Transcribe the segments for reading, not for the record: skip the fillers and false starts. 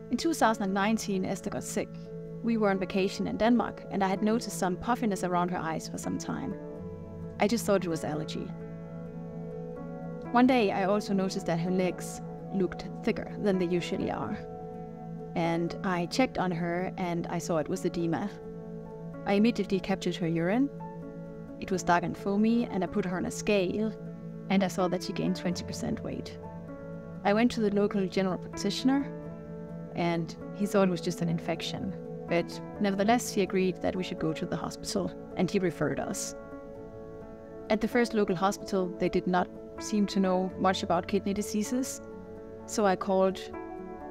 In 2019, Esther got sick. We were on vacation in Denmark, and I had noticed some puffiness around her eyes for some time. I just thought it was allergy. One day, I also noticed that her legs looked thicker than they usually are. And I checked on her, and I saw it was edema. I immediately captured her urine. It was dark and foamy, and I put her on a scale, and I saw that she gained 20% weight. I went to the local general practitioner, and he thought it was just an infection. But nevertheless, he agreed that we should go to the hospital, and he referred us. At the first local hospital, they did not seem to know much about kidney diseases, so I called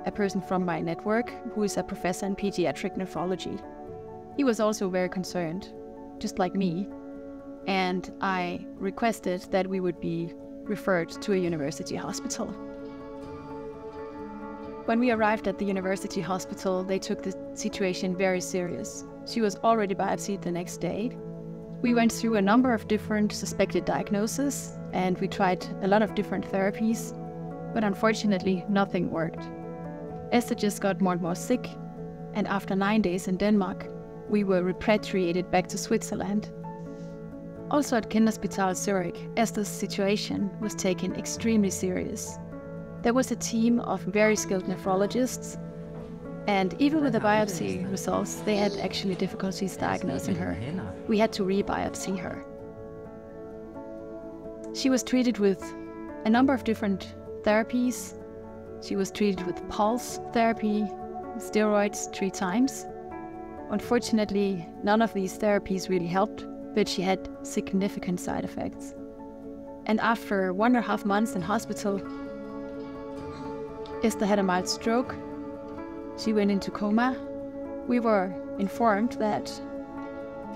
a person from my network who is a professor in pediatric nephrology. He was also very concerned, just like me, and I requested that we would be referred to a university hospital. When we arrived at the university hospital, they took the situation very serious. She was already biopsied the next day. We went through a number of different suspected diagnoses, and we tried a lot of different therapies, but unfortunately, nothing worked. Esther just got more and more sick, and after 9 days in Denmark, we were repatriated back to Switzerland. Also at Kinderspital Zurich, Esther's situation was taken extremely serious. There was a team of very skilled nephrologists, and even with the biopsy results, they had actually difficulties diagnosing her. We had to re-biopsy her. She was treated with a number of different therapies. She was treated with pulse therapy, steroids 3 times. Unfortunately, none of these therapies really helped, but she had significant side effects. And after 1.5 months in hospital, Esther had a mild stroke. She went into coma. We were informed that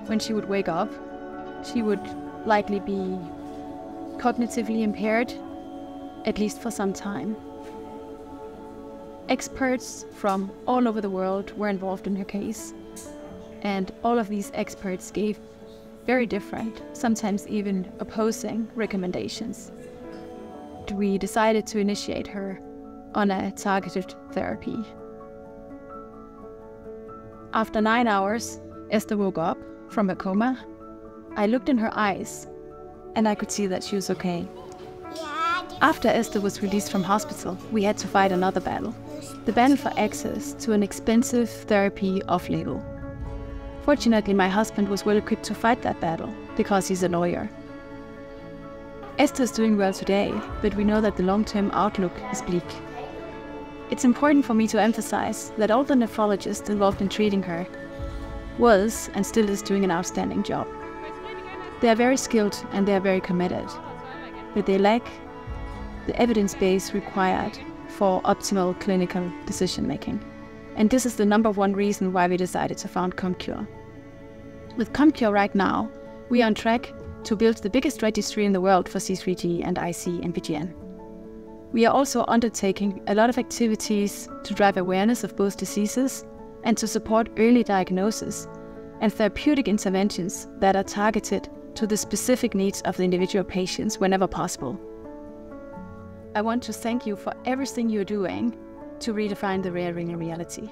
when she would wake up, she would likely be cognitively impaired, at least for some time. Experts from all over the world were involved in her case, and all of these experts gave very different, sometimes even opposing recommendations. We decided to initiate her on a targeted therapy. After 9 hours, Esther woke up from a coma. I looked in her eyes, and I could see that she was okay. After Esther was released from hospital, we had to fight another battle. The battle for access to an expensive therapy off-label. Fortunately, my husband was well equipped to fight that battle, because he's a lawyer. Esther is doing well today, but we know that the long-term outlook is bleak. It's important for me to emphasize that all the nephrologists involved in treating her was and still is doing an outstanding job. They are very skilled and they are very committed, but they lack the evidence base required for optimal clinical decision-making. And this is the #1 reason why we decided to found ComCure. With ComCure right now, we are on track to build the biggest registry in the world for C3G and IC-MPGN. We are also undertaking a lot of activities to drive awareness of both diseases and to support early diagnosis and therapeutic interventions that are targeted to the specific needs of the individual patients whenever possible. I want to thank you for everything you're doing to redefine the rare renal reality.